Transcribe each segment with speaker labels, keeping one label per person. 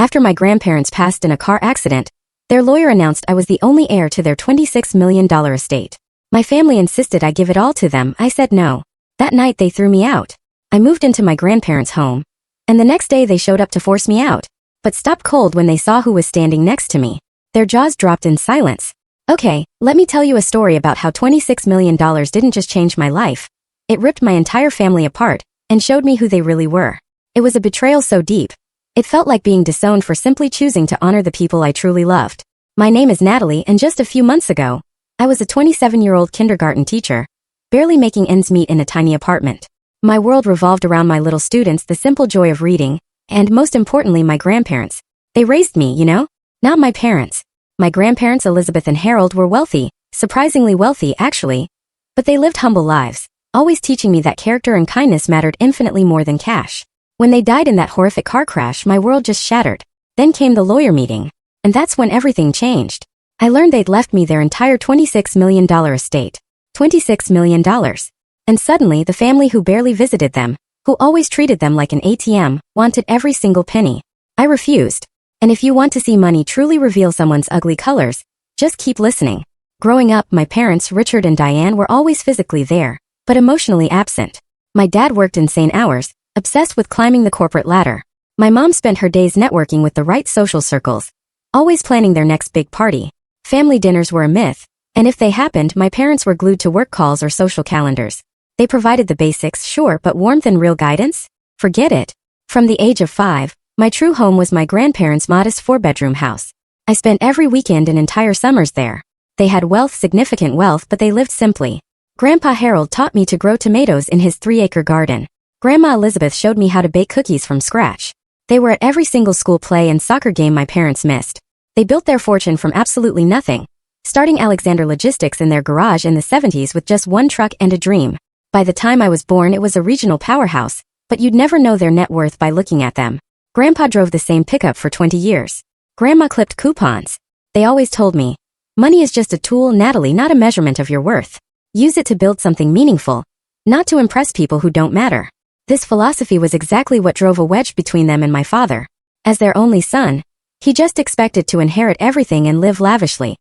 Speaker 1: After my grandparents passed in a car accident, their lawyer announced I was the only heir to their $26 million estate. My family insisted I give it all to them. I said no. That night they threw me out. I moved into my grandparents' home, and the next day they showed up to force me out, but stopped cold when they saw who was standing next to me. Their jaws dropped in silence. Okay, let me tell you a story about how $26 million didn't just change my life. It ripped my entire family apart and showed me who they really were. It was a betrayal so deep. It felt like being disowned for simply choosing to honor the people I truly loved. My name is Natalie, and just a few months ago, I was a 27-year-old kindergarten teacher, barely making ends meet in a tiny apartment. My world revolved around my little students, the simple joy of reading, and most importantly my grandparents. They raised me, you know? Not my parents. My grandparents Elizabeth and Harold were wealthy, surprisingly wealthy actually, but they lived humble lives, always teaching me that character and kindness mattered infinitely more than cash. When they died in that horrific car crash, my world just shattered. Then came the lawyer meeting, and that's when everything changed. I learned they'd left me their entire $26 million estate. $26 million. And suddenly the family who barely visited them, who always treated them like an ATM, wanted every single penny. I refused. And if you want to see money truly reveal someone's ugly colors, just keep listening. Growing up, my parents, Richard and Diane, were always physically there, but emotionally absent. My dad worked insane hours, obsessed with climbing the corporate ladder. My mom spent her days networking with the right social circles, always planning their next big party. Family dinners were a myth, and if they happened, my parents were glued to work calls or social calendars. They provided the basics, sure, but warmth and real guidance? Forget it. From the age of 5, my true home was my grandparents' modest 4-bedroom house. I spent every weekend and entire summers there. They had wealth, significant wealth, but they lived simply. Grandpa Harold taught me to grow tomatoes in his 3-acre garden. Grandma Elizabeth showed me how to bake cookies from scratch. They were at every single school play and soccer game my parents missed. They built their fortune from absolutely nothing, starting Alexander Logistics in their garage in the 70s with just one truck and a dream. By the time I was born, it was a regional powerhouse, but you'd never know their net worth by looking at them. Grandpa drove the same pickup for 20 years. Grandma clipped coupons. They always told me, money is just a tool, Natalie, not a measurement of your worth. Use it to build something meaningful, not to impress people who don't matter. This philosophy was exactly what drove a wedge between them and my father. As their only son, he just expected to inherit everything and live lavishly.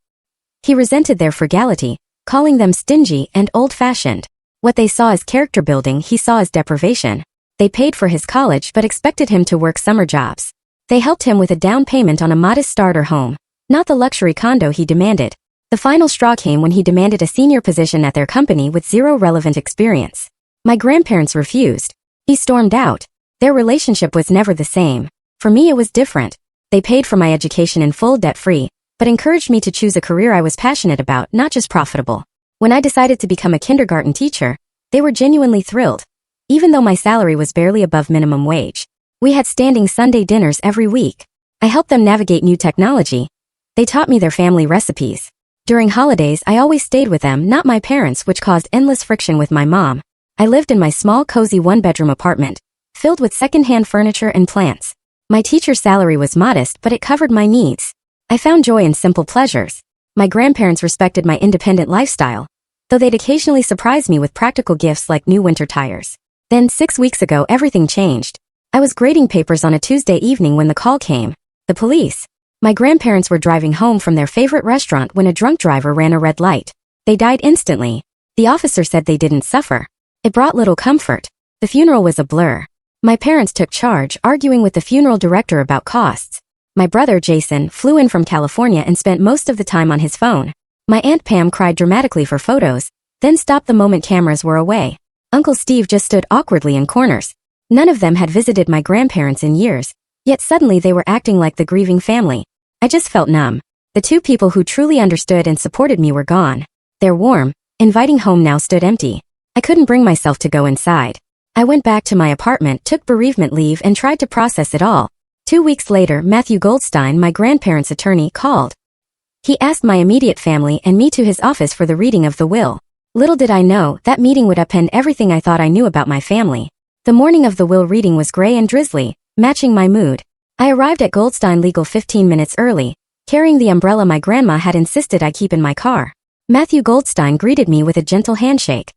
Speaker 1: He resented their frugality, calling them stingy and old-fashioned. What they saw as character building, he saw as deprivation. They paid for his college but expected him to work summer jobs. They helped him with a down payment on a modest starter home, not the luxury condo he demanded. The final straw came when he demanded a senior position at their company with zero relevant experience. My grandparents refused. He stormed out. Their relationship was never the same. For me it was different. They paid for my education in full, debt-free, but encouraged me to choose a career I was passionate about, not just profitable. When I decided to become a kindergarten teacher, they were genuinely thrilled. Even though my salary was barely above minimum wage. We had standing Sunday dinners every week. I helped them navigate new technology. They taught me their family recipes. During holidays, I always stayed with them, not my parents, which caused endless friction with my mom. I lived in my small, cozy 1-bedroom apartment, filled with secondhand furniture and plants. My teacher's salary was modest, but it covered my needs. I found joy in simple pleasures. My grandparents respected my independent lifestyle, though they'd occasionally surprise me with practical gifts like new winter tires. Then 6 weeks ago, everything changed. I was grading papers on a Tuesday evening when the call came. The police. My grandparents were driving home from their favorite restaurant when a drunk driver ran a red light. They died instantly. The officer said they didn't suffer. It brought little comfort. The funeral was a blur. My parents took charge, arguing with the funeral director about costs. My brother, Jason, flew in from California and spent most of the time on his phone. My Aunt Pam cried dramatically for photos, then stopped the moment cameras were away. Uncle Steve just stood awkwardly in corners. None of them had visited my grandparents in years, yet suddenly they were acting like the grieving family. I just felt numb. The two people who truly understood and supported me were gone. Their warm, inviting home now stood empty. I couldn't bring myself to go inside. I went back to my apartment, took bereavement leave, and tried to process it all. 2 weeks later, Matthew Goldstein, my grandparents' attorney, called. He asked my immediate family and me to his office for the reading of the will. Little did I know, that meeting would upend everything I thought I knew about my family. The morning of the will reading was gray and drizzly, matching my mood. I arrived at Goldstein Legal 15 minutes early, carrying the umbrella my grandma had insisted I keep in my car. Matthew Goldstein greeted me with a gentle handshake.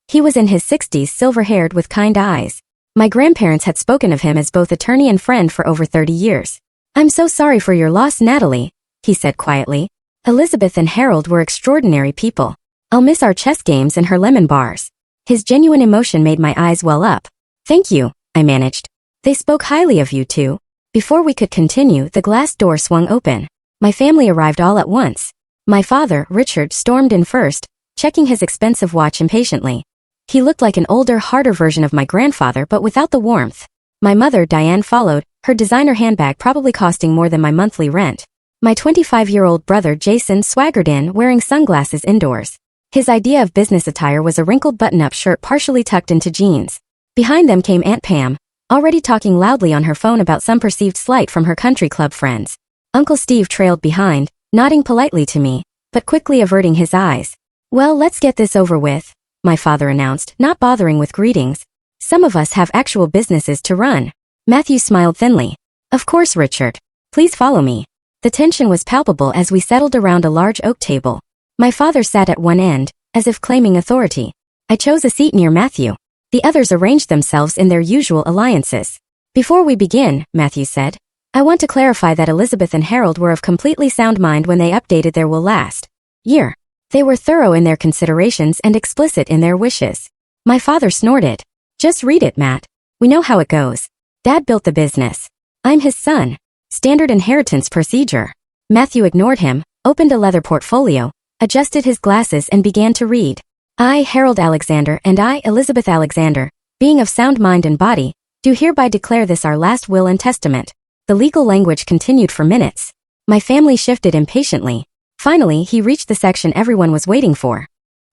Speaker 1: He was in his 60s, silver-haired with kind eyes. My grandparents had spoken of him as both attorney and friend for over 30 years. I'm so sorry for your loss, Natalie, he said quietly. Elizabeth and Harold were extraordinary people. I'll miss our chess games and her lemon bars. His genuine emotion made my eyes well up. Thank you, I managed. They spoke highly of you too. Before we could continue, the glass door swung open. My family arrived all at once. My father, Richard, stormed in first, checking his expensive watch impatiently. He looked like an older, harder version of my grandfather but without the warmth. My mother, Diane, followed, her designer handbag probably costing more than my monthly rent. My 25-year-old brother, Jason, swaggered in, wearing sunglasses indoors. His idea of business attire was a wrinkled button-up shirt partially tucked into jeans. Behind them came Aunt Pam, already talking loudly on her phone about some perceived slight from her country club friends. Uncle Steve trailed behind, nodding politely to me, but quickly averting his eyes. Well, let's get this over with, my father announced, not bothering with greetings. Some of us have actual businesses to run. Matthew smiled thinly. Of course, Richard. Please follow me. The tension was palpable as we settled around a large oak table. My father sat at one end, as if claiming authority. I chose a seat near Matthew. The others arranged themselves in their usual alliances. Before we begin, Matthew said, I want to clarify that Elizabeth and Harold were of completely sound mind when they updated their will last year. They were thorough in their considerations and explicit in their wishes. My father snorted. Just read it, Matt. We know how it goes. Dad built the business. I'm his son. Standard inheritance procedure. Matthew ignored him, opened a leather portfolio, adjusted his glasses and began to read. I, Harold Alexander, and I, Elizabeth Alexander, being of sound mind and body, do hereby declare this our last will and testament. The legal language continued for minutes. My family shifted impatiently. Finally, he reached the section everyone was waiting for.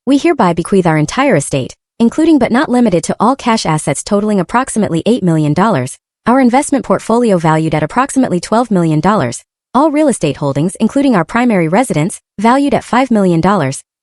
Speaker 1: We hereby bequeath our entire estate, including but not limited to all cash assets totaling approximately $8 million, our investment portfolio valued at approximately $12 million, all real estate holdings including our primary residence, valued at $5 million,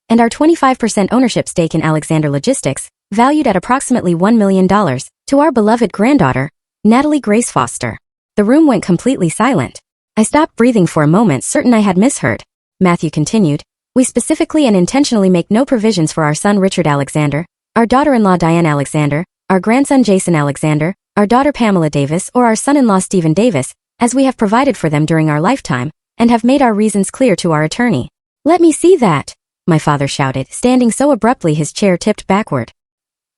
Speaker 1: and our 25% ownership stake in Alexander Logistics, valued at approximately $1 million, to our beloved granddaughter, Natalie Grace Foster. The room went completely silent. I stopped breathing for a moment, certain I had misheard. Matthew continued, we specifically and intentionally make no provisions for our son Richard Alexander, our daughter-in-law Diane Alexander, our grandson Jason Alexander, our daughter Pamela Davis or our son-in-law Stephen Davis, as we have provided for them during our lifetime, and have made our reasons clear to our attorney. Let me see that, my father shouted, standing so abruptly his chair tipped backward.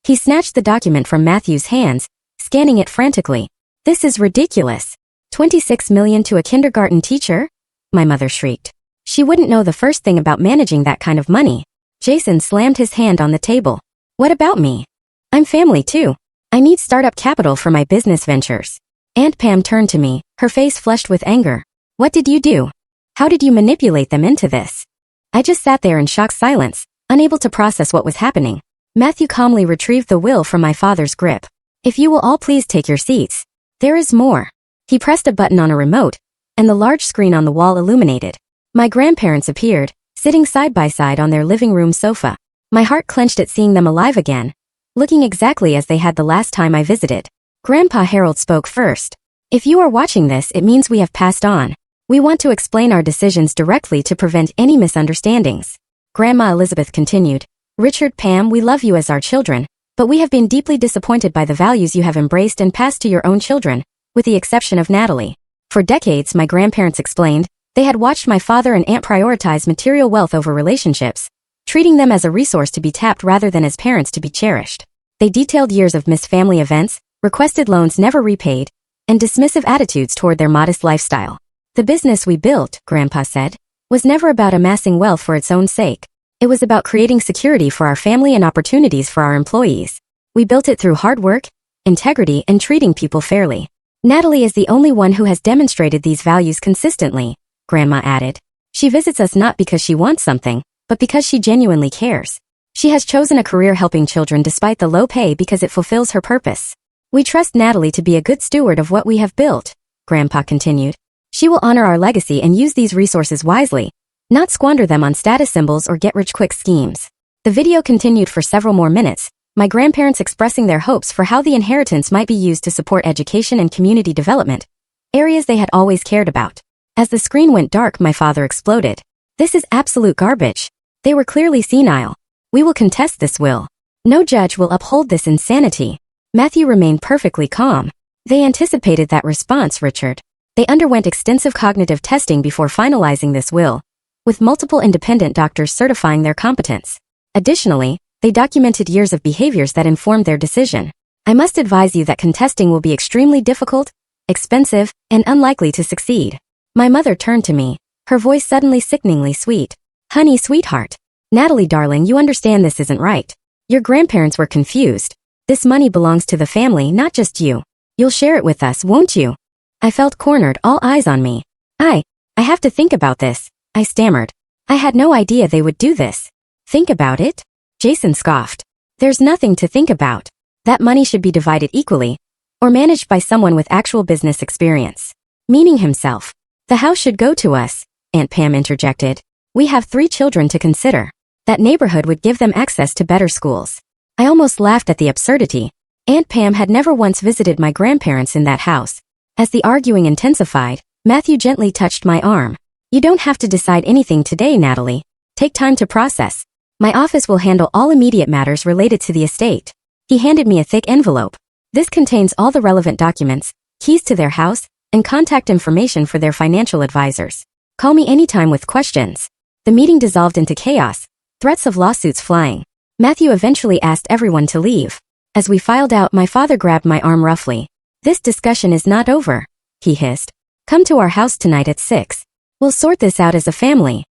Speaker 1: He snatched the document from Matthew's hands, scanning it frantically. This is ridiculous. $26 million to a kindergarten teacher? My mother shrieked. She wouldn't know the first thing about managing that kind of money. Jason slammed his hand on the table. What about me? I'm family too. I need startup capital for my business ventures. Aunt Pam turned to me, her face flushed with anger. What did you do? How did you manipulate them into this? I just sat there in shocked silence, unable to process what was happening. Matthew calmly retrieved the will from my father's grip. If you will all please take your seats. There is more. He pressed a button on a remote, and the large screen on the wall illuminated. My grandparents appeared, sitting side by side on their living room sofa. My heart clenched at seeing them alive again, looking exactly as they had the last time I visited. Grandpa Harold spoke first. If you are watching this, it means we have passed on. We want to explain our decisions directly to prevent any misunderstandings. Grandma Elizabeth continued. Richard, Pam, we love you as our children, but we have been deeply disappointed by the values you have embraced and passed to your own children, with the exception of Natalie. For decades, my grandparents explained, they had watched my father and aunt prioritize material wealth over relationships, treating them as a resource to be tapped rather than as parents to be cherished. They detailed years of missed family events, requested loans never repaid, and dismissive attitudes toward their modest lifestyle. The business we built, Grandpa said, was never about amassing wealth for its own sake. It was about creating security for our family and opportunities for our employees. We built it through hard work, integrity, and treating people fairly. Natalie is the only one who has demonstrated these values consistently, Grandma added. She visits us not because she wants something, but because she genuinely cares. She has chosen a career helping children despite the low pay because it fulfills her purpose. We trust Natalie to be a good steward of what we have built, Grandpa continued. She will honor our legacy and use these resources wisely, not squander them on status symbols or get-rich-quick schemes. The video continued for several more minutes, my grandparents expressing their hopes for how the inheritance might be used to support education and community development, areas they had always cared about. As the screen went dark, my father exploded. This is absolute garbage. They were clearly senile. We will contest this will. No judge will uphold this insanity. Matthew remained perfectly calm. They anticipated that response, Richard. They underwent extensive cognitive testing before finalizing this will, with multiple independent doctors certifying their competence. Additionally, they documented years of behaviors that informed their decision. I must advise you that contesting will be extremely difficult, expensive, and unlikely to succeed. My mother turned to me, her voice suddenly sickeningly sweet. Honey, sweetheart. Natalie, darling, you understand this isn't right. Your grandparents were confused. This money belongs to the family, not just you. You'll share it with us, won't you? I felt cornered, all eyes on me. I have to think about this, I stammered. I had no idea they would do this. Think about it? Jason scoffed. There's nothing to think about. That money should be divided equally, or managed by someone with actual business experience. Meaning himself. The house should go to us, Aunt Pam interjected. We have 3 children to consider. That neighborhood would give them access to better schools. I almost laughed at the absurdity. Aunt Pam had never once visited my grandparents in that house. As the arguing intensified, Matthew gently touched my arm. You don't have to decide anything today, Natalie. Take time to process. My office will handle all immediate matters related to the estate. He handed me a thick envelope. This contains all the relevant documents, keys to their house, and contact information for their financial advisors. Call me anytime with questions. The meeting dissolved into chaos, threats of lawsuits flying. Matthew eventually asked everyone to leave. As we filed out, my father grabbed my arm roughly. This discussion is not over, he hissed. Come to our house tonight at 6. We'll sort this out as a family.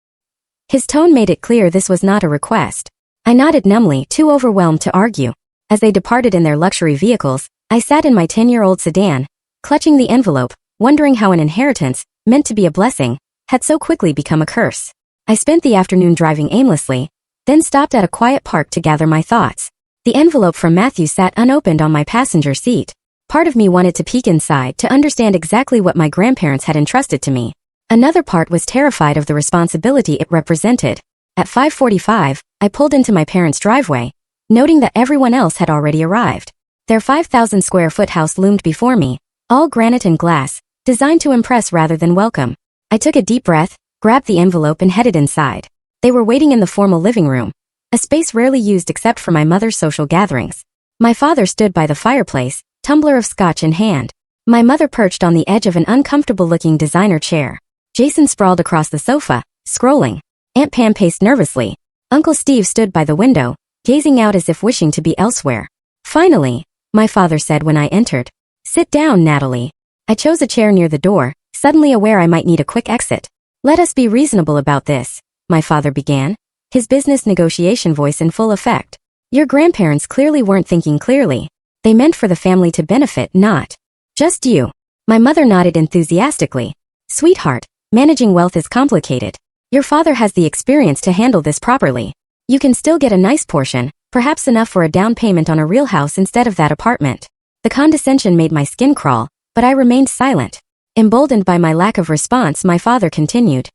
Speaker 1: His tone made it clear this was not a request. I nodded numbly, too overwhelmed to argue. As they departed in their luxury vehicles, I sat in my 10-year-old sedan, clutching the envelope, wondering how an inheritance, meant to be a blessing, had so quickly become a curse. I spent the afternoon driving aimlessly, then stopped at a quiet park to gather my thoughts. The envelope from Matthew sat unopened on my passenger seat. Part of me wanted to peek inside to understand exactly what my grandparents had entrusted to me. Another part was terrified of the responsibility it represented. At 5:45, I pulled into my parents' driveway, noting that everyone else had already arrived. Their 5,000 square foot house loomed before me, all granite and glass, designed to impress rather than welcome. I took a deep breath, grabbed the envelope and headed inside. They were waiting in the formal living room, a space rarely used except for my mother's social gatherings. My father stood by the fireplace, tumbler of scotch in hand. My mother perched on the edge of an uncomfortable-looking designer chair. Jason sprawled across the sofa, scrolling. Aunt Pam paced nervously. Uncle Steve stood by the window, gazing out as if wishing to be elsewhere. Finally, my father said when I entered. Sit down, Natalie. I chose a chair near the door, suddenly aware I might need a quick exit. Let us be reasonable about this, my father began, his business negotiation voice in full effect. Your grandparents clearly weren't thinking clearly. They meant for the family to benefit, not just you. My mother nodded enthusiastically. Sweetheart, managing wealth is complicated. Your father has the experience to handle this properly. You can still get a nice portion, perhaps enough for a down payment on a real house instead of that apartment. The condescension made my skin crawl, but I remained silent. Emboldened by my lack of response, my father continued.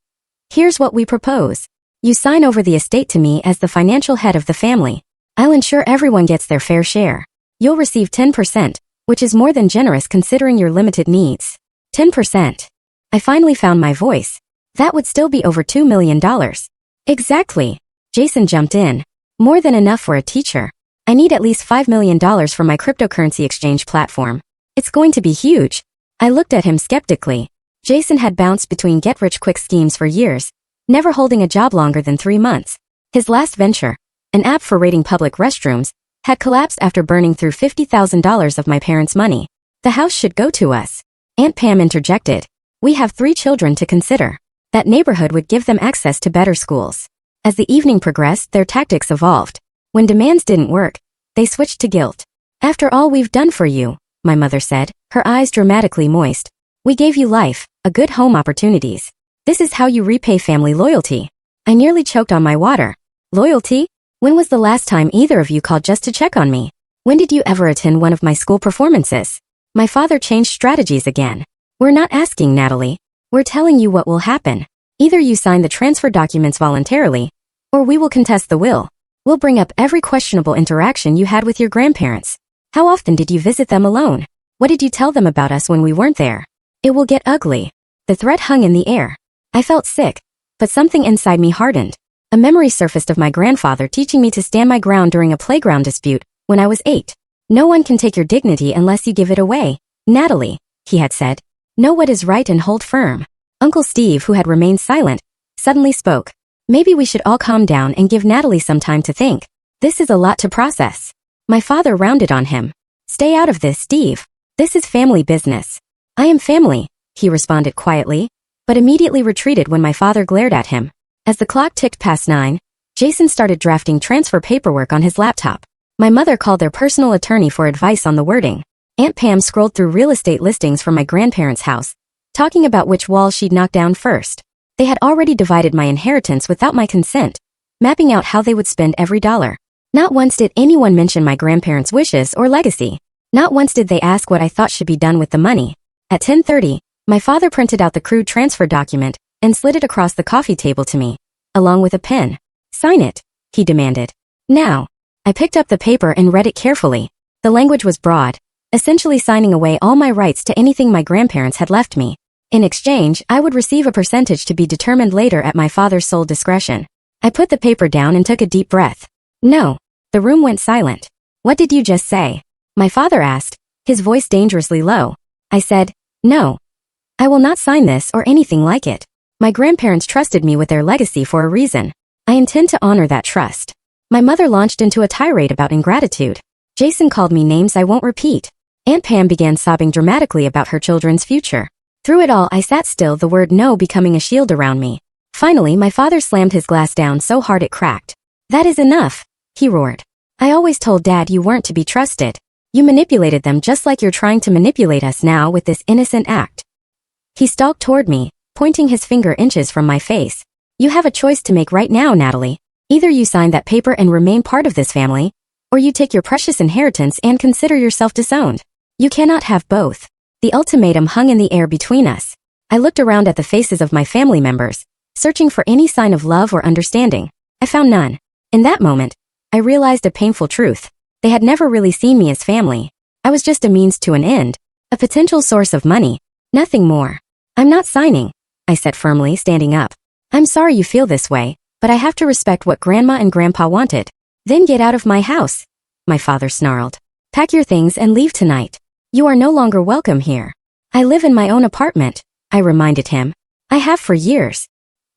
Speaker 1: Here's what we propose. You sign over the estate to me as the financial head of the family. I'll ensure everyone gets their fair share. You'll receive 10%, which is more than generous considering your limited needs. 10%. I finally found my voice. That would still be over $2 million. Exactly. Jason jumped in. More than enough for a teacher. I need at least $5 million for my cryptocurrency exchange platform. It's going to be huge. I looked at him skeptically. Jason had bounced between get-rich-quick schemes for years, never holding a job longer than 3 months. His last venture, an app for rating public restrooms, had collapsed after burning through $50,000 of my parents' money. The house should go to us. Aunt Pam interjected. We have 3 children to consider. That neighborhood would give them access to better schools. As the evening progressed, their tactics evolved. When demands didn't work, they switched to guilt. After all we've done for you, my mother said, her eyes dramatically moist. We gave you life, a good home, opportunities. This is how you repay family loyalty. I nearly choked on my water. Loyalty? When was the last time either of you called just to check on me? When did you ever attend one of my school performances? My father changed strategies again. We're not asking, Natalie. We're telling you what will happen. Either you sign the transfer documents voluntarily, or we will contest the will. We'll bring up every questionable interaction you had with your grandparents. How often did you visit them alone? What did you tell them about us when we weren't there? It will get ugly. The threat hung in the air. I felt sick, but something inside me hardened. A memory surfaced of my grandfather teaching me to stand my ground during a playground dispute when I was 8. No one can take your dignity unless you give it away, Natalie, he had said. Know what is right and hold firm. Uncle Steve, who had remained silent, suddenly spoke. Maybe we should all calm down and give Natalie some time to think. This is a lot to process. My father rounded on him. Stay out of this, Steve. This is family business. I am family, he responded quietly, but immediately retreated when my father glared at him. As the clock ticked past 9, Jason started drafting transfer paperwork on his laptop. My mother called their personal attorney for advice on the wording. Aunt Pam scrolled through real estate listings from my grandparents' house, talking about which walls she'd knock down first. They had already divided my inheritance without my consent, mapping out how they would spend every dollar. Not once did anyone mention my grandparents' wishes or legacy. Not once did they ask what I thought should be done with the money. At 10:30, my father printed out the crude transfer document and slid it across the coffee table to me, along with a pen. Sign it, he demanded. Now. I picked up the paper and read it carefully. The language was broad, essentially signing away all my rights to anything my grandparents had left me. In exchange, I would receive a percentage to be determined later at my father's sole discretion. I put the paper down and took a deep breath. No. The room went silent. What did you just say? My father asked, his voice dangerously low. I said, no. I will not sign this or anything like it. My grandparents trusted me with their legacy for a reason. I intend to honor that trust. My mother launched into a tirade about ingratitude. Jason called me names I won't repeat. Aunt Pam began sobbing dramatically about her children's future. Through it all, I sat still, the word no becoming a shield around me. Finally, my father slammed his glass down so hard it cracked. That is enough, he roared. I always told Dad you weren't to be trusted. You manipulated them just like you're trying to manipulate us now with this innocent act. He stalked toward me, pointing his finger inches from my face. You have a choice to make right now, Natalie. Either you sign that paper and remain part of this family, or you take your precious inheritance and consider yourself disowned. You cannot have both. The ultimatum hung in the air between us. I looked around at the faces of my family members, searching for any sign of love or understanding. I found none. In that moment, I realized a painful truth. They had never really seen me as family. I was just a means to an end, a potential source of money, nothing more. I'm not signing, I said firmly, standing up. I'm sorry you feel this way, but I have to respect what Grandma and Grandpa wanted. Then get out of my house, my father snarled. Pack your things and leave tonight. You are no longer welcome here. I live in my own apartment, I reminded him. I have for years.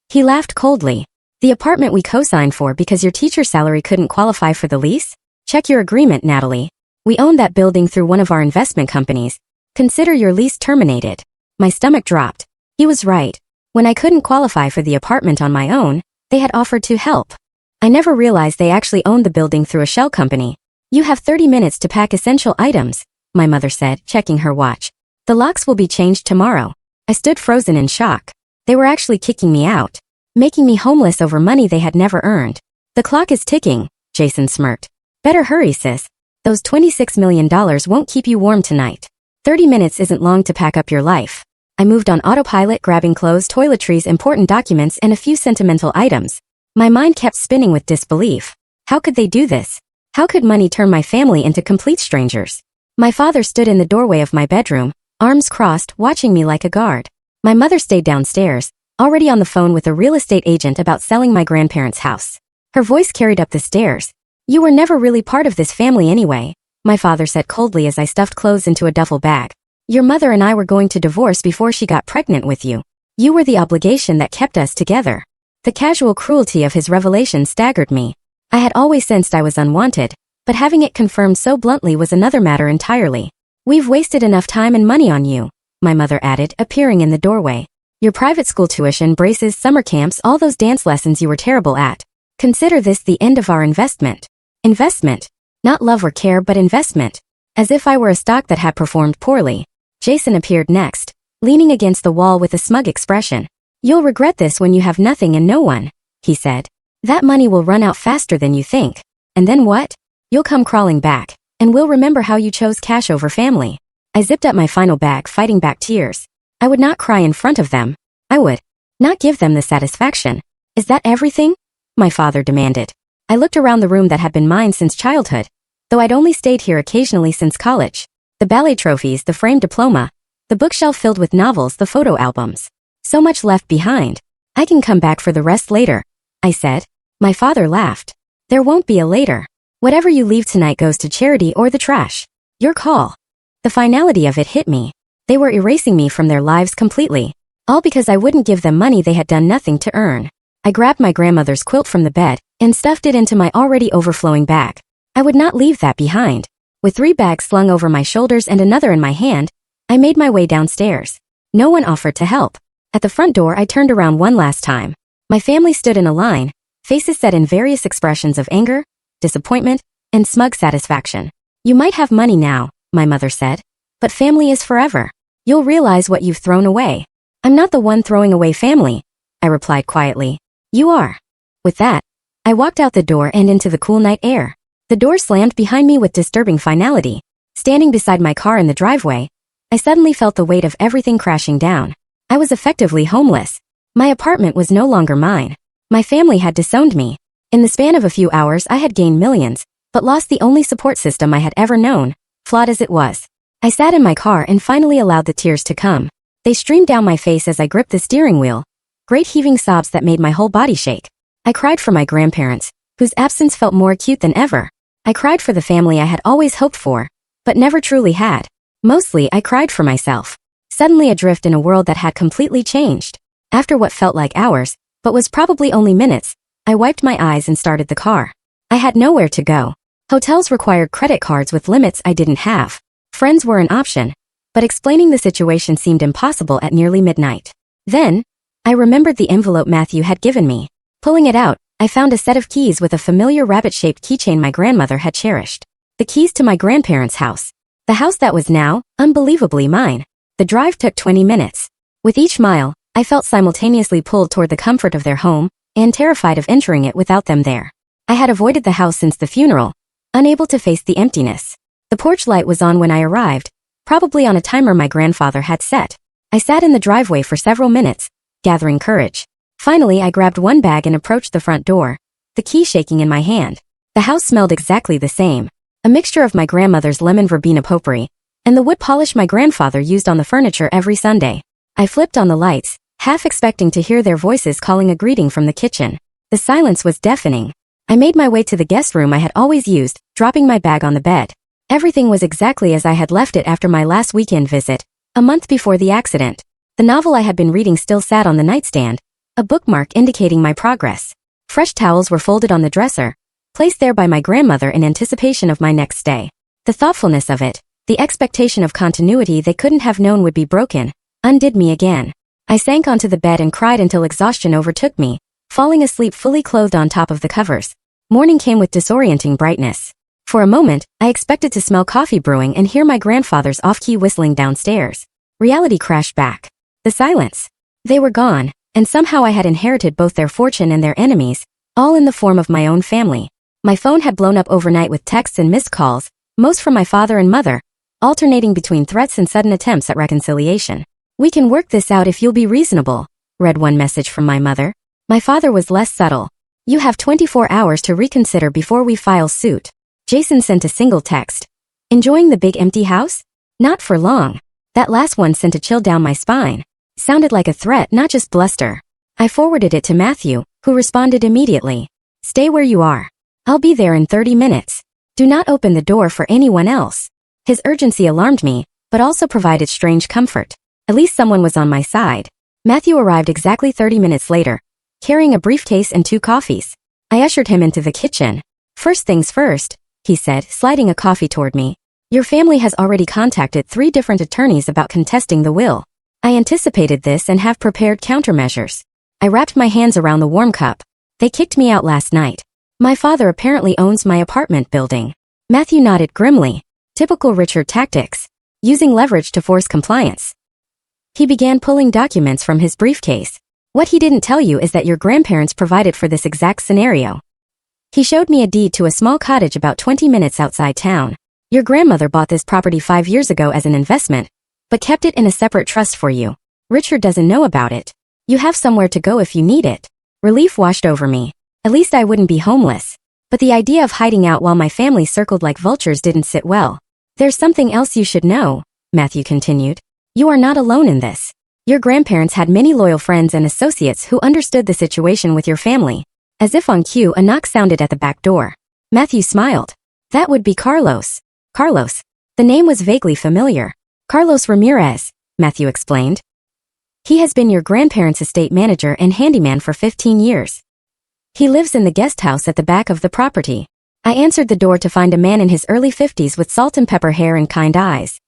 Speaker 1: He laughed coldly. The apartment we co-signed for because your teacher's salary couldn't qualify for the lease? Check your agreement, Natalie. We own that building through one of our investment companies. Consider your lease terminated. My stomach dropped. He was right. When I couldn't qualify for the apartment on my own, they had offered to help. I never realized they actually owned the building through a shell company. You have 30 minutes to pack essential items, my mother said, checking her watch. The locks will be changed tomorrow. I stood frozen in shock. They were actually kicking me out, making me homeless over money they had never earned. The clock is ticking, Jason smirked. Better hurry, sis. Those $26 million won't keep you warm tonight. 30 minutes isn't long to pack up your life. I moved on autopilot, grabbing clothes, toiletries, important documents, and a few sentimental items. My mind kept spinning with disbelief. How could they do this? How could money turn my family into complete strangers? My father stood in the doorway of my bedroom, arms crossed, watching me like a guard. My mother stayed downstairs, already on the phone with a real estate agent about selling my grandparents' house. Her voice carried up the stairs. You were never really part of this family anyway, my father said coldly as I stuffed clothes into a duffel bag. Your mother and I were going to divorce before she got pregnant with you. You were the obligation that kept us together. The casual cruelty of his revelation staggered me. I had always sensed I was unwanted, but having it confirmed so bluntly was another matter entirely. We've wasted enough time and money on you, my mother added, appearing in the doorway. Your private school tuition, braces, summer camps, all those dance lessons you were terrible at. Consider this the end of our investment. Investment. Not love or care, but investment. As if I were a stock that had performed poorly. Jason appeared next, leaning against the wall with a smug expression. You'll regret this when you have nothing and no one, he said. That money will run out faster than you think. And then what? You'll come crawling back, and we'll remember how you chose cash over family. I zipped up my final bag, fighting back tears. I would not cry in front of them. I would not give them the satisfaction. Is that everything? My father demanded. I looked around the room that had been mine since childhood, though I'd only stayed here occasionally since college. The ballet trophies, the framed diploma, the bookshelf filled with novels, the photo albums. So much left behind. I can come back for the rest later, I said. My father laughed. There won't be a later. Whatever you leave tonight goes to charity or the trash. Your call. The finality of it hit me. They were erasing me from their lives completely. All because I wouldn't give them money they had done nothing to earn. I grabbed my grandmother's quilt from the bed and stuffed it into my already overflowing bag. I would not leave that behind. With 3 bags slung over my shoulders and another in my hand, I made my way downstairs. No one offered to help. At the front door I turned around one last time. My family stood in a line, faces set in various expressions of anger, disappointment, and smug satisfaction. "You might have money now," my mother said, "but family is forever. You'll realize what you've thrown away." "I'm not the one throwing away family," I replied quietly. "You are." With that, I walked out the door and into the cool night air. The door slammed behind me with disturbing finality. Standing beside my car in the driveway, I suddenly felt the weight of everything crashing down. I was effectively homeless. My apartment was no longer mine. My family had disowned me. In the span of a few hours I had gained millions, but lost the only support system I had ever known, flawed as it was. I sat in my car and finally allowed the tears to come. They streamed down my face as I gripped the steering wheel, great heaving sobs that made my whole body shake. I cried for my grandparents, whose absence felt more acute than ever. I cried for the family I had always hoped for, but never truly had. Mostly I cried for myself. Suddenly adrift in a world that had completely changed. After what felt like hours, but was probably only minutes, I wiped my eyes and started the car. I had nowhere to go. Hotels required credit cards with limits I didn't have. Friends were an option, but explaining the situation seemed impossible at nearly midnight. Then, I remembered the envelope Matthew had given me. Pulling it out, I found a set of keys with a familiar rabbit-shaped keychain my grandmother had cherished. The keys to my grandparents' house. The house that was now, unbelievably, mine. The drive took 20 minutes. With each mile, I felt simultaneously pulled toward the comfort of their home and terrified of entering it without them there. I had avoided the house since the funeral, unable to face the emptiness. The porch light was on when I arrived, probably on a timer my grandfather had set. I sat in the driveway for several minutes, gathering courage. Finally, I grabbed one bag and approached the front door, the key shaking in my hand. The house smelled exactly the same, a mixture of my grandmother's lemon verbena potpourri and the wood polish my grandfather used on the furniture every Sunday. I flipped on the lights, half expecting to hear their voices calling a greeting from the kitchen. The silence was deafening. I made my way to the guest room I had always used, dropping my bag on the bed. Everything was exactly as I had left it after my last weekend visit, a month before the accident. The novel I had been reading still sat on the nightstand, a bookmark indicating my progress. Fresh towels were folded on the dresser, placed there by my grandmother in anticipation of my next stay. The thoughtfulness of it, the expectation of continuity they couldn't have known would be broken, undid me again. I sank onto the bed and cried until exhaustion overtook me, falling asleep fully clothed on top of the covers. Morning came with disorienting brightness. For a moment, I expected to smell coffee brewing and hear my grandfather's off-key whistling downstairs. Reality crashed back. The silence. They were gone, and somehow I had inherited both their fortune and their enemies, all in the form of my own family. My phone had blown up overnight with texts and missed calls, most from my father and mother, alternating between threats and sudden attempts at reconciliation. "We can work this out if you'll be reasonable," read one message from my mother. My father was less subtle. "You have 24 hours to reconsider before we file suit." Jason sent a single text. "Enjoying the big empty house? Not for long." That last one sent a chill down my spine. Sounded like a threat, not just bluster. I forwarded it to Matthew, who responded immediately. "Stay where you are. I'll be there in 30 minutes. Do not open the door for anyone else." His urgency alarmed me, but also provided strange comfort. At least someone was on my side. Matthew arrived exactly 30 minutes later, carrying a briefcase and 2 coffees. I ushered him into the kitchen. "First things first," he said, sliding a coffee toward me. "Your family has already contacted 3 different attorneys about contesting the will. I anticipated this and have prepared countermeasures." I wrapped my hands around the warm cup. "They kicked me out last night. My father apparently owns my apartment building." Matthew nodded grimly. Typical Richard tactics. Using leverage to force compliance. He began pulling documents from his briefcase. "What he didn't tell you is that your grandparents provided for this exact scenario." He showed me a deed to a small cottage about 20 minutes outside town. "Your grandmother bought this property 5 years ago as an investment, but kept it in a separate trust for you. Richard doesn't know about it. You have somewhere to go if you need it." Relief washed over me. At least I wouldn't be homeless. But the idea of hiding out while my family circled like vultures didn't sit well. "There's something else you should know," Matthew continued. "You are not alone in this. Your grandparents had many loyal friends and associates who understood the situation with your family." As if on cue, a knock sounded at the back door. Matthew smiled. "That would be Carlos." Carlos. The name was vaguely familiar. "Carlos Ramirez," Matthew explained. He has been your grandparents' estate manager and handyman for 15 years. He lives in the guest house at the back of the property. I answered the door to find a man in his early 50s with salt and pepper hair and kind eyes.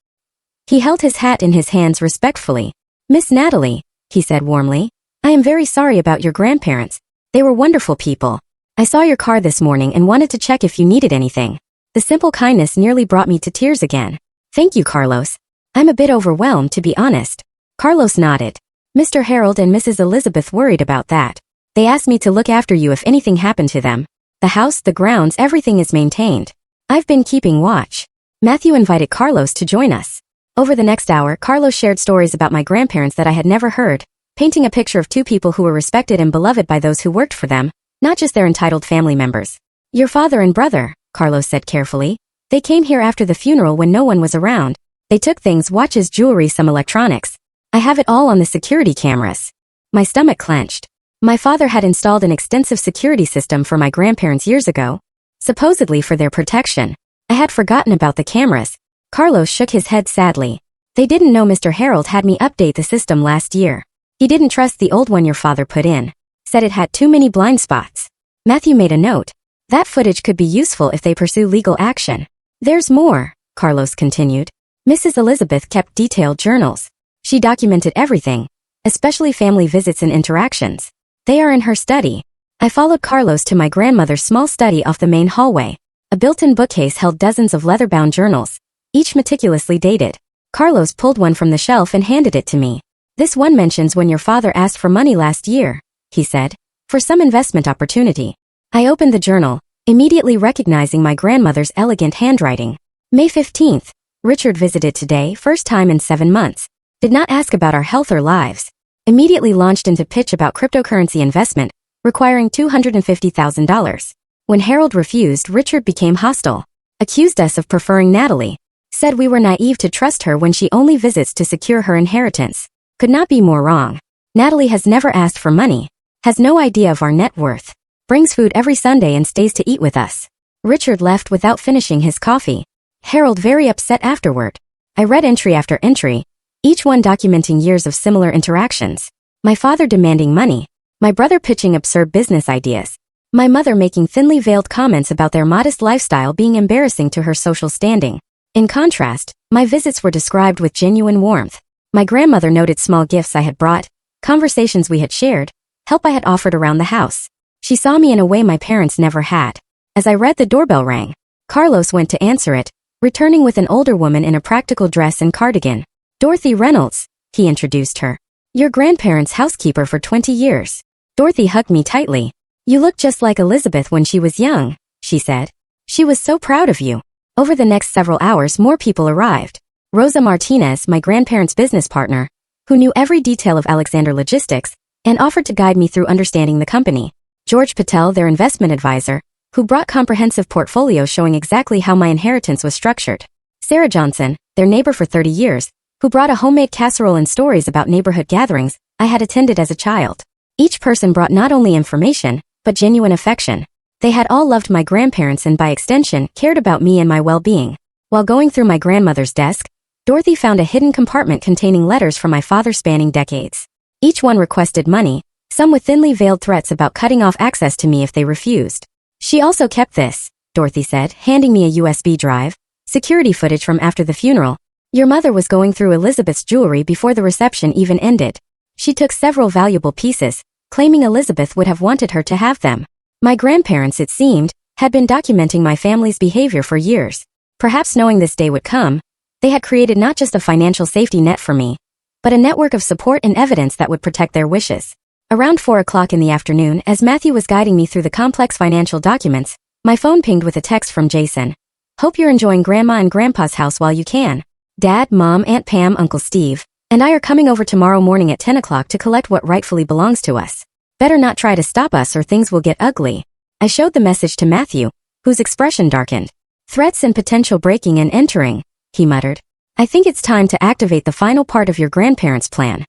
Speaker 1: He held his hat in his hands respectfully. Miss Natalie, he said warmly, I am very sorry about your grandparents. They were wonderful people. I saw your car this morning and wanted to check if you needed anything. The simple kindness nearly brought me to tears again. Thank you, Carlos. I'm a bit overwhelmed, to be honest. Carlos nodded. Mr. Harold and Mrs. Elizabeth worried about that. They asked me to look after you if anything happened to them. The house, the grounds, everything is maintained. I've been keeping watch. Matthew invited Carlos to join us. Over the next hour, Carlos shared stories about my grandparents that I had never heard, painting a picture of two people who were respected and beloved by those who worked for them, not just their entitled family members. Your father and brother, Carlos said carefully. They came here after the funeral when no one was around. They took things, watches, jewelry, some electronics. I have it all on the security cameras. My stomach clenched. My father had installed an extensive security system for my grandparents years ago, supposedly for their protection. I had forgotten about the cameras. Carlos shook his head sadly. They didn't know Mr. Harold had me update the system last year. He didn't trust the old one your father put in. Said it had too many blind spots. Matthew made a note. That footage could be useful if they pursue legal action. There's more, Carlos continued. Mrs. Elizabeth kept detailed journals. She documented everything, especially family visits and interactions. They are in her study. I followed Carlos to my grandmother's small study off the main hallway. A built-in bookcase held dozens of leather-bound journals, each meticulously dated. Carlos pulled one from the shelf and handed it to me. This one mentions when your father asked for money last year, he said, for some investment opportunity. I opened the journal, immediately recognizing my grandmother's elegant handwriting. May 15th. Richard visited today, first time in 7 months. Did not ask about our health or lives. Immediately launched into pitch about cryptocurrency investment, requiring $250,000. When Harold refused, Richard became hostile. Accused us of preferring Natalie. Said we were naive to trust her when she only visits to secure her inheritance. Could not be more wrong. Natalie has never asked for money. Has no idea of our net worth. Brings food every Sunday and stays to eat with us. Richard left without finishing his coffee. Harold very upset afterward. I read entry after entry, each one documenting years of similar interactions. My father demanding money. My brother pitching absurd business ideas. My mother making thinly veiled comments about their modest lifestyle being embarrassing to her social standing. In contrast, my visits were described with genuine warmth. My grandmother noted small gifts I had brought, conversations we had shared, help I had offered around the house. She saw me in a way my parents never had. As I read, the doorbell rang. Carlos went to answer it, returning with an older woman in a practical dress and cardigan. Dorothy Reynolds, he introduced her. Your grandparents' housekeeper for 20 years. Dorothy hugged me tightly. You look just like Elizabeth when she was young, she said. She was so proud of you. Over the next several hours, more people arrived. Rosa Martinez, my grandparents' business partner, who knew every detail of Alexander Logistics, and offered to guide me through understanding the company. George Patel, their investment advisor, who brought comprehensive portfolios showing exactly how my inheritance was structured. Sarah Johnson, their neighbor for 30 years, who brought a homemade casserole and stories about neighborhood gatherings I had attended as a child. Each person brought not only information, but genuine affection. They had all loved my grandparents and by extension, cared about me and my well-being. While going through my grandmother's desk, Dorothy found a hidden compartment containing letters from my father spanning decades. Each one requested money, some with thinly veiled threats about cutting off access to me if they refused. She also kept this, Dorothy said, handing me a USB drive, security footage from after the funeral. Your mother was going through Elizabeth's jewelry before the reception even ended. She took several valuable pieces, claiming Elizabeth would have wanted her to have them. My grandparents, it seemed, had been documenting my family's behavior for years. Perhaps knowing this day would come, they had created not just a financial safety net for me, but a network of support and evidence that would protect their wishes. Around 4 o'clock in the afternoon, as Matthew was guiding me through the complex financial documents, my phone pinged with a text from Jason. Hope you're enjoying Grandma and Grandpa's house while you can. Dad, Mom, Aunt Pam, Uncle Steve, and I are coming over tomorrow morning at 10 o'clock to collect what rightfully belongs to us. Better not try to stop us or things will get ugly. I showed the message to Matthew, whose expression darkened. Threats and potential breaking and entering, he muttered. I think it's time to activate the final part of your grandparents' plan.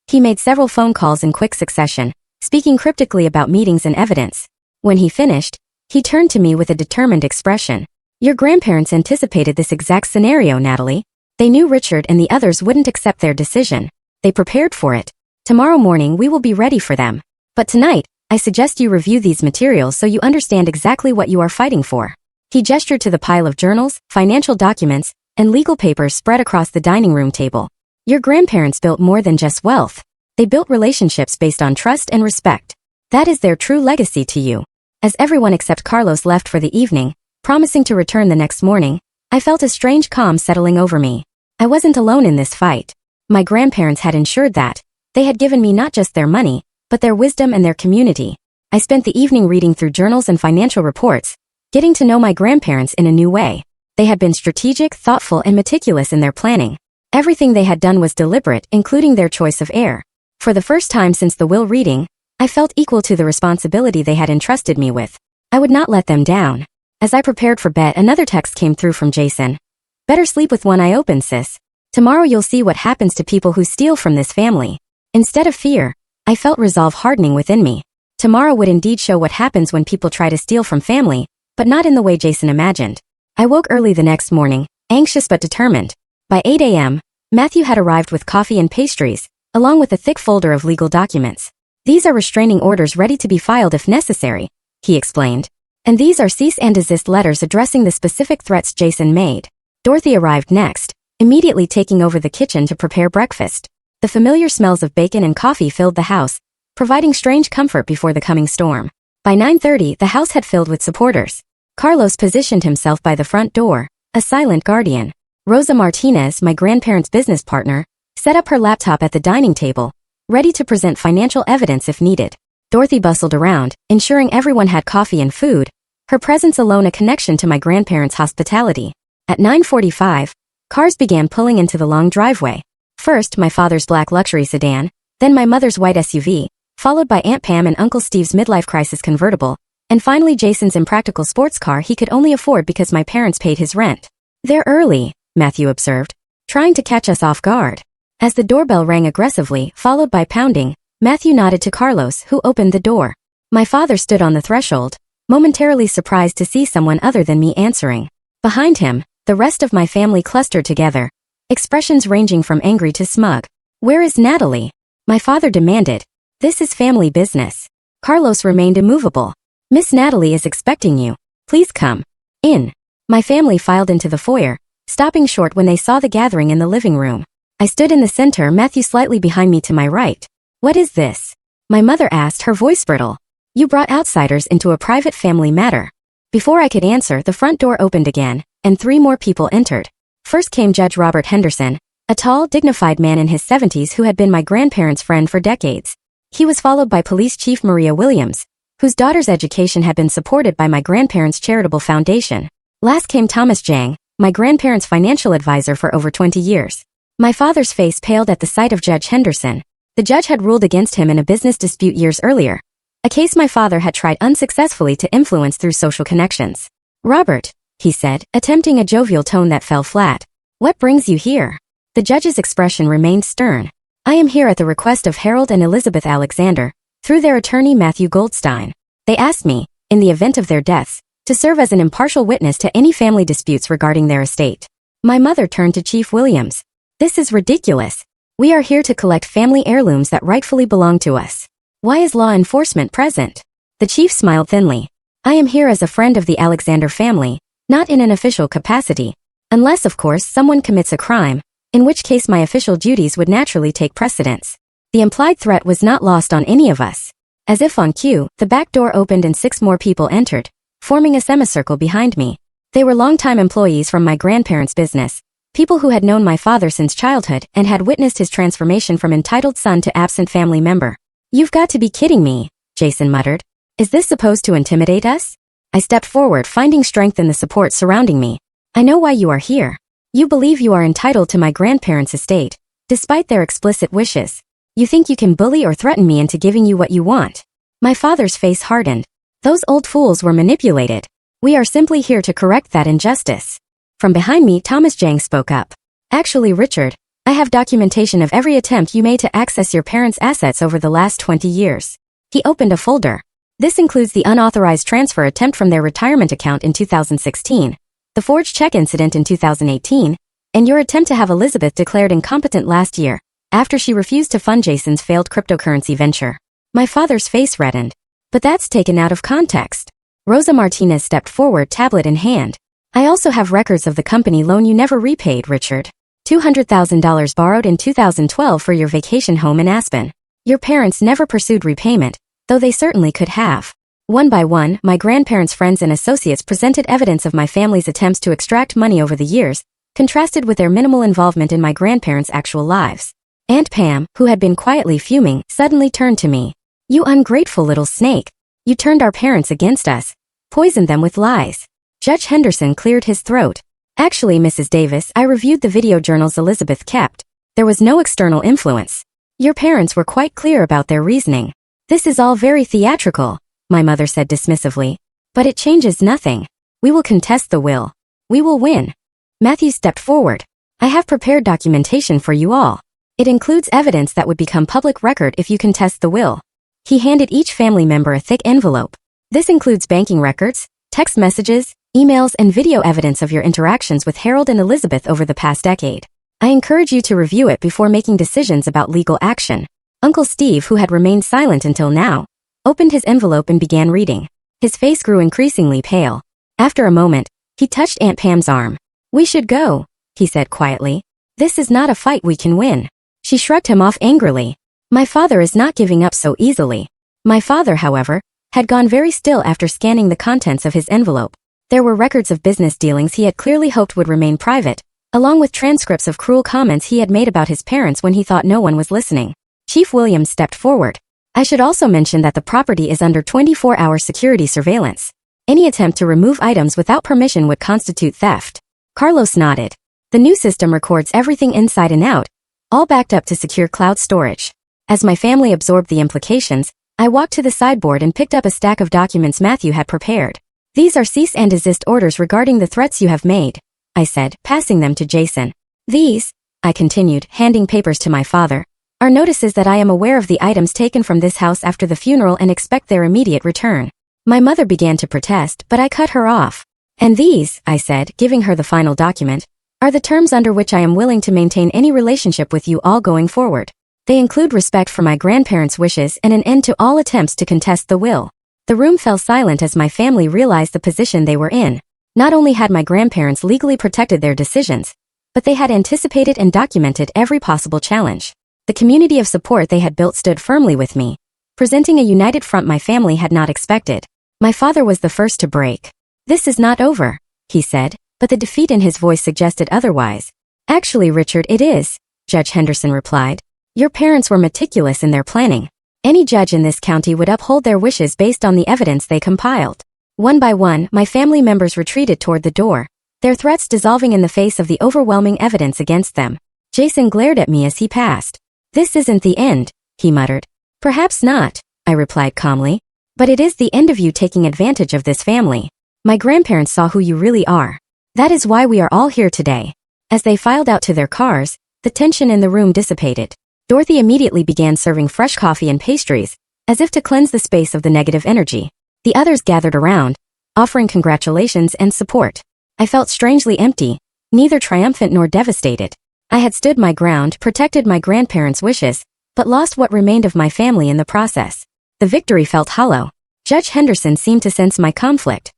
Speaker 1: He made several phone calls in quick succession, speaking cryptically about meetings and evidence. When he finished, he turned to me with a determined expression. Your grandparents anticipated this exact scenario, Natalie. They knew Richard and the others wouldn't accept their decision. They prepared for it. Tomorrow morning we will be ready for them. But tonight, I suggest you review these materials so you understand exactly what you are fighting for. He gestured to the pile of journals, financial documents, and legal papers spread across the dining room table. Your grandparents built more than just wealth. They built relationships based on trust and respect. That is their true legacy to you. As everyone except Carlos left for the evening, promising to return the next morning, I felt a strange calm settling over me. I wasn't alone in this fight. My grandparents had ensured that. They had given me not just their money, but their wisdom and their community. I spent the evening reading through journals and financial reports, getting to know my grandparents in a new way. They had been strategic, thoughtful, and meticulous in their planning. Everything they had done was deliberate, including their choice of heir. For the first time since the will reading, I felt equal to the responsibility they had entrusted me with. I would not let them down. As I prepared for bed, another text came through from Jason. Better sleep with one eye open, sis. Tomorrow you'll see what happens to people who steal from this family. Instead of fear, I felt resolve hardening within me. Tomorrow would indeed show what happens when people try to steal from family, but not in the way Jason imagined. I woke early the next morning, anxious but determined. By 8 a.m., Matthew had arrived with coffee and pastries, along with a thick folder of legal documents. These are restraining orders ready to be filed if necessary, he explained. And these are cease and desist letters addressing the specific threats Jason made. Dorothy arrived next, immediately taking over the kitchen to prepare breakfast. The familiar smells of bacon and coffee filled the house, providing strange comfort before the coming storm. By 9:30, the house had filled with supporters. Carlos positioned himself by the front door, a silent guardian. Rosa Martinez, my grandparents' business partner, set up her laptop at the dining table, ready to present financial evidence if needed. Dorothy bustled around, ensuring everyone had coffee and food, her presence alone a connection to my grandparents' hospitality. At 9:45, cars began pulling into the long driveway. First, my father's black luxury sedan, then my mother's white SUV, followed by Aunt Pam and Uncle Steve's midlife crisis convertible, and finally Jason's impractical sports car he could only afford because my parents paid his rent. They're early, Matthew observed, trying to catch us off guard. As the doorbell rang aggressively, followed by pounding, Matthew nodded to Carlos, who opened the door. My father stood on the threshold, momentarily surprised to see someone other than me answering. Behind him, the rest of my family clustered together, expressions ranging from angry to smug. Where is Natalie? My father demanded. This is family business. Carlos remained immovable. Miss Natalie is expecting you. Please come in. My family filed into the foyer, stopping short when they saw the gathering in the living room. I stood in the center, Matthew slightly behind me to my right. What is this? My mother asked, her voice brittle. You brought outsiders into a private family matter. Before I could answer, the front door opened again, and 3 more people entered. First came Judge Robert Henderson, a tall, dignified man in his 70s who had been my grandparents' friend for decades. He was followed by Police Chief Maria Williams, whose daughter's education had been supported by my grandparents' charitable foundation. Last came Thomas Jang, my grandparents' financial advisor for over 20 years. My father's face paled at the sight of Judge Henderson. The judge had ruled against him in a business dispute years earlier, a case my father had tried unsuccessfully to influence through social connections. Robert, he said, attempting a jovial tone that fell flat. What brings you here? The judge's expression remained stern. I am here at the request of Harold and Elizabeth Alexander, through their attorney Matthew Goldstein. They asked me, in the event of their deaths, to serve as an impartial witness to any family disputes regarding their estate. My mother turned to Chief Williams. This is ridiculous. We are here to collect family heirlooms that rightfully belong to us. Why is law enforcement present? The chief smiled thinly. I am here as a friend of the Alexander family, not in an official capacity. Unless, of course, someone commits a crime, in which case my official duties would naturally take precedence. The implied threat was not lost on any of us. As if on cue, the back door opened and 6 more people entered, forming a semicircle behind me. They were longtime employees from my grandparents' business, people who had known my father since childhood and had witnessed his transformation from entitled son to absent family member. You've got to be kidding me, Jason muttered. Is this supposed to intimidate us? I stepped forward, finding strength in the support surrounding me. I know why you are here. You believe you are entitled to my grandparents' estate, despite their explicit wishes. You think you can bully or threaten me into giving you what you want. My father's face hardened. Those old fools were manipulated. We are simply here to correct that injustice. From behind me, Thomas Jang spoke up. Actually, Richard, I have documentation of every attempt you made to access your parents' assets over the last 20 years. He opened a folder. This includes the unauthorized transfer attempt from their retirement account in 2016, the forged check incident in 2018, And your attempt to have Elizabeth declared incompetent last year, after she refused to fund Jason's failed cryptocurrency venture. My father's face reddened. But that's taken out of context. Rosa Martinez stepped forward, tablet in hand. I also have records of the company loan you never repaid, Richard. $200,000 borrowed in 2012 for your vacation home in Aspen. Your parents never pursued repayment, though they certainly could have. One by one, my grandparents' friends and associates presented evidence of my family's attempts to extract money over the years, contrasted with their minimal involvement in my grandparents' actual lives. Aunt Pam, who had been quietly fuming, suddenly turned to me. You ungrateful little snake. You turned our parents against us. Poisoned them with lies. Judge Henderson cleared his throat. Actually, Mrs. Davis, I reviewed the video journals Elizabeth kept. There was no external influence. Your parents were quite clear about their reasoning. This is all very theatrical, my mother said dismissively. But it changes nothing. We will contest the will. We will win. Matthew stepped forward. I have prepared documentation for you all. It includes evidence that would become public record if you contest the will. He handed each family member a thick envelope. This includes banking records, text messages, emails, and video evidence of your interactions with Harold and Elizabeth over the past decade. I encourage you to review it before making decisions about legal action. Uncle Steve, who had remained silent until now, opened his envelope and began reading. His face grew increasingly pale. After a moment, he touched Aunt Pam's arm. We should go, he said quietly. This is not a fight we can win. She shrugged him off angrily. My father is not giving up so easily. My father, however, had gone very still after scanning the contents of his envelope. There were records of business dealings he had clearly hoped would remain private, along with transcripts of cruel comments he had made about his parents when he thought no one was listening. Chief Williams stepped forward. I should also mention that the property is under 24-hour security surveillance. Any attempt to remove items without permission would constitute theft. Carlos nodded. The new system records everything inside and out, all backed up to secure cloud storage. As my family absorbed the implications, I walked to the sideboard and picked up a stack of documents Matthew had prepared. These are cease and desist orders regarding the threats you have made, I said, passing them to Jason. These, I continued, handing papers to my father, are notices that I am aware of the items taken from this house after the funeral and expect their immediate return. My mother began to protest, but I cut her off. And these, I said, giving her the final document, are the terms under which I am willing to maintain any relationship with you all going forward. They include respect for my grandparents' wishes and an end to all attempts to contest the will. The room fell silent as my family realized the position they were in. Not only had my grandparents legally protected their decisions, but they had anticipated and documented every possible challenge. The community of support they had built stood firmly with me, presenting a united front my family had not expected. My father was the first to break. This is not over, he said, but the defeat in his voice suggested otherwise. Actually, Richard, it is, Judge Henderson replied. Your parents were meticulous in their planning. Any judge in this county would uphold their wishes based on the evidence they compiled. One by one, my family members retreated toward the door, their threats dissolving in the face of the overwhelming evidence against them. Jason glared at me as he passed. This isn't the end, he muttered. Perhaps not, I replied calmly. But it is the end of you taking advantage of this family. My grandparents saw who you really are. That is why we are all here today. As they filed out to their cars, the tension in the room dissipated. Dorothy immediately began serving fresh coffee and pastries, as if to cleanse the space of the negative energy. The others gathered around, offering congratulations and support. I felt strangely empty, neither triumphant nor devastated. I had stood my ground, protected my grandparents' wishes, but lost what remained of my family in the process. The victory felt hollow. Judge Henderson seemed to sense my conflict.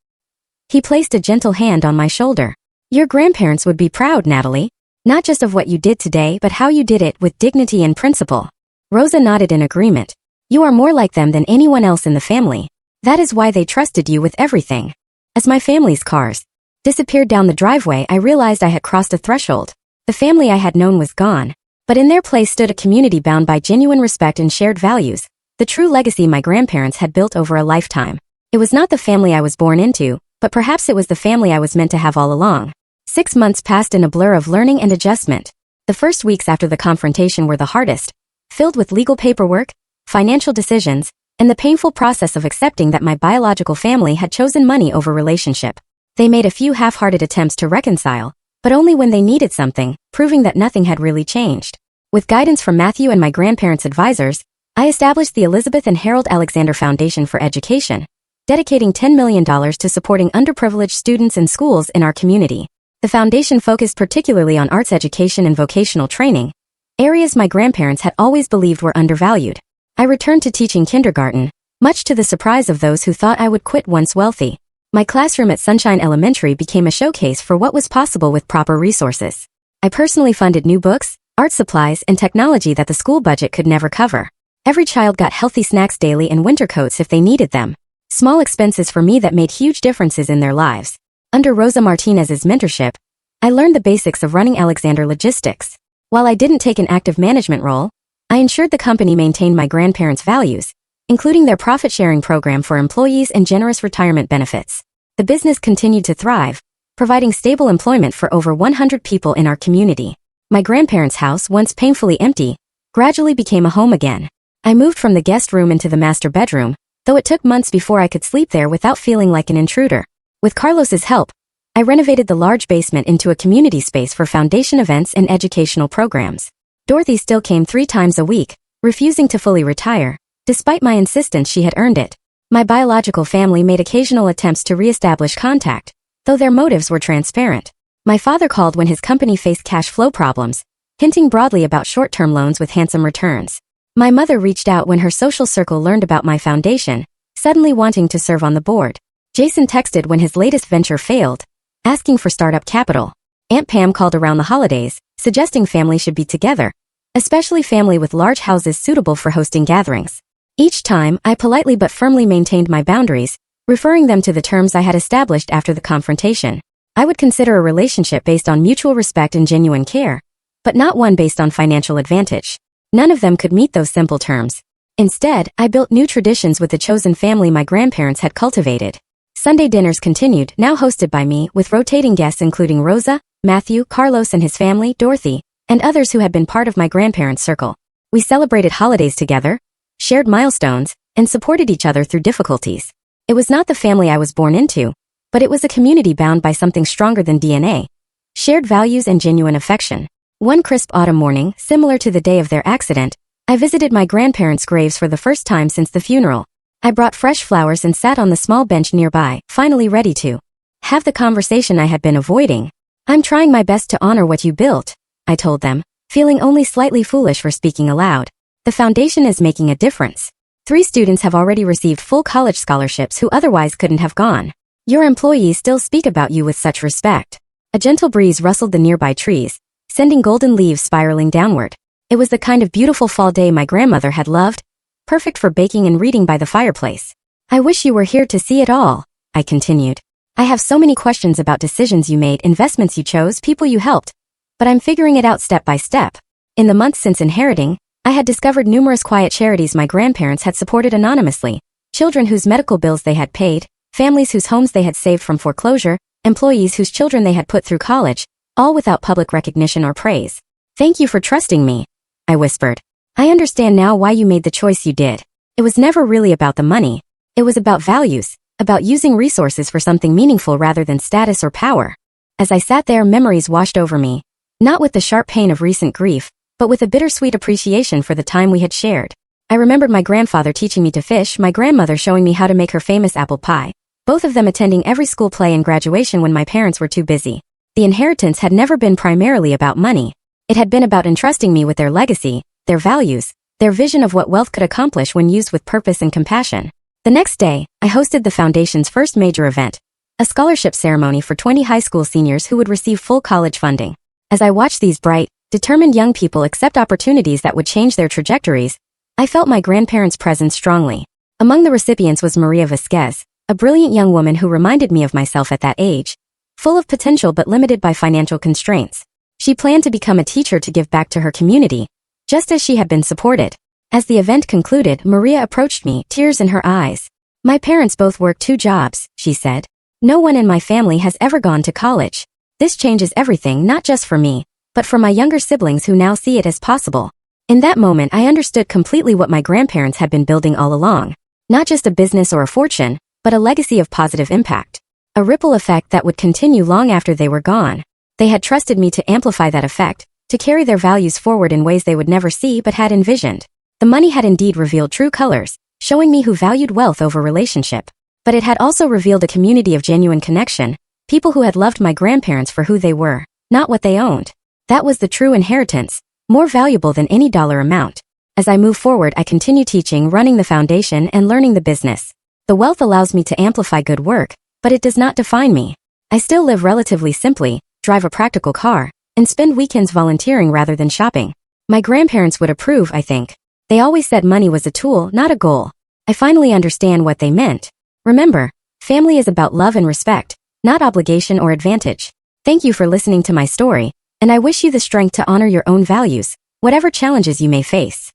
Speaker 1: He placed a gentle hand on my shoulder. Your grandparents would be proud, Natalie. Not just of what you did today, but how you did it with dignity and principle. Rosa nodded in agreement. You are more like them than anyone else in the family. That is why they trusted you with everything. As my family's cars disappeared down the driveway, I realized I had crossed a threshold. The family I had known was gone, but in their place stood a community bound by genuine respect and shared values, the true legacy my grandparents had built over a lifetime. It was not the family I was born into, but perhaps it was the family I was meant to have all along. 6 months passed in a blur of learning and adjustment. The first weeks after the confrontation were the hardest, filled with legal paperwork, financial decisions, and the painful process of accepting that my biological family had chosen money over relationship. They made a few half-hearted attempts to reconcile, but only when they needed something, proving that nothing had really changed. With guidance from Matthew and my grandparents' advisors, I established the Elizabeth and Harold Alexander Foundation for Education, dedicating $10 million to supporting underprivileged students and schools in our community. The foundation focused particularly on arts education and vocational training, areas my grandparents had always believed were undervalued. I returned to teaching kindergarten, much to the surprise of those who thought I would quit once wealthy. My classroom at Sunshine Elementary became a showcase for what was possible with proper resources. I personally funded new books, art supplies, and technology that the school budget could never cover. Every child got healthy snacks daily and winter coats if they needed them. Small expenses for me that made huge differences in their lives. Under Rosa Martinez's mentorship, I learned the basics of running Alexander Logistics. While I didn't take an active management role, I ensured the company maintained my grandparents' values, including their profit-sharing program for employees and generous retirement benefits. The business continued to thrive, providing stable employment for over 100 people in our community. My grandparents' house, once painfully empty, gradually became a home again. I moved from the guest room into the master bedroom, though it took months before I could sleep there without feeling like an intruder. With Carlos's help, I renovated the large basement into a community space for foundation events and educational programs. Dorothy still came 3 times a week, refusing to fully retire, despite my insistence she had earned it. My biological family made occasional attempts to re-establish contact, though their motives were transparent. My father called when his company faced cash flow problems, hinting broadly about short-term loans with handsome returns. My mother reached out when her social circle learned about my foundation, suddenly wanting to serve on the board. Jason texted when his latest venture failed, asking for startup capital. Aunt Pam called around the holidays, suggesting family should be together, especially family with large houses suitable for hosting gatherings. Each time, I politely but firmly maintained my boundaries, referring them to the terms I had established after the confrontation. I would consider a relationship based on mutual respect and genuine care, but not one based on financial advantage. None of them could meet those simple terms. Instead, I built new traditions with the chosen family my grandparents had cultivated. Sunday dinners continued, now hosted by me, with rotating guests including Rosa, Matthew, Carlos and his family, Dorothy, and others who had been part of my grandparents' circle. We celebrated holidays together, shared milestones, and supported each other through difficulties. It was not the family I was born into, but it was a community bound by something stronger than DNA, shared values and genuine affection. One crisp autumn morning, similar to the day of their accident, I visited my grandparents' graves for the first time since the funeral. I brought fresh flowers and sat on the small bench nearby, finally ready to have the conversation I had been avoiding. "I'm trying my best to honor what you built," I told them, feeling only slightly foolish for speaking aloud. "The foundation is making a difference. 3 students have already received full college scholarships who otherwise couldn't have gone. Your employees still speak about you with such respect." A gentle breeze rustled the nearby trees, sending golden leaves spiraling downward. It was the kind of beautiful fall day my grandmother had loved, perfect for baking and reading by the fireplace. "I wish you were here to see it all," I continued. "I have so many questions about decisions you made, investments you chose, people you helped, but I'm figuring it out step by step." In the months since inheriting, I had discovered numerous quiet charities my grandparents had supported anonymously, children whose medical bills they had paid, families whose homes they had saved from foreclosure, employees whose children they had put through college, all without public recognition or praise. "Thank you for trusting me," I whispered. "I understand now why you made the choice you did. It was never really about the money. It was about values, about using resources for something meaningful rather than status or power." As I sat there, memories washed over me, not with the sharp pain of recent grief, but with a bittersweet appreciation for the time we had shared. I remembered my grandfather teaching me to fish, my grandmother showing me how to make her famous apple pie, both of them attending every school play and graduation when my parents were too busy. The inheritance had never been primarily about money. It had been about entrusting me with their legacy, their values, their vision of what wealth could accomplish when used with purpose and compassion. The next day, I hosted the foundation's first major event, a scholarship ceremony for 20 high school seniors who would receive full college funding. As I watched these bright, determined young people accept opportunities that would change their trajectories, I felt my grandparents' presence strongly. Among the recipients was Maria Vasquez, a brilliant young woman who reminded me of myself at that age, full of potential but limited by financial constraints. She planned to become a teacher to give back to her community, just as she had been supported. As the event concluded, Maria approached me, tears in her eyes. "My parents both work 2 jobs," she said. "No one in my family has ever gone to college. This changes everything, not just for me, but for my younger siblings who now see it as possible." In that moment, I understood completely what my grandparents had been building all along. Not just a business or a fortune, but a legacy of positive impact. A ripple effect that would continue long after they were gone. They had trusted me to amplify that effect, to carry their values forward in ways they would never see but had envisioned. The money had indeed revealed true colors, showing me who valued wealth over relationship. But it had also revealed a community of genuine connection, People who had loved my grandparents for who they were, not what they owned. That was the true inheritance, more valuable than any dollar amount. As I move forward, I continue teaching, running the foundation, and learning the business. The wealth allows me to amplify good work, but it does not define me. I still live relatively simply, drive a practical car, and spend weekends volunteering rather than shopping. My grandparents would approve, I think. They always said money was a tool, not a goal. I finally understand what they meant. Remember, family is about love and respect, not obligation or advantage. Thank you for listening to my story, and I wish you the strength to honor your own values, whatever challenges you may face.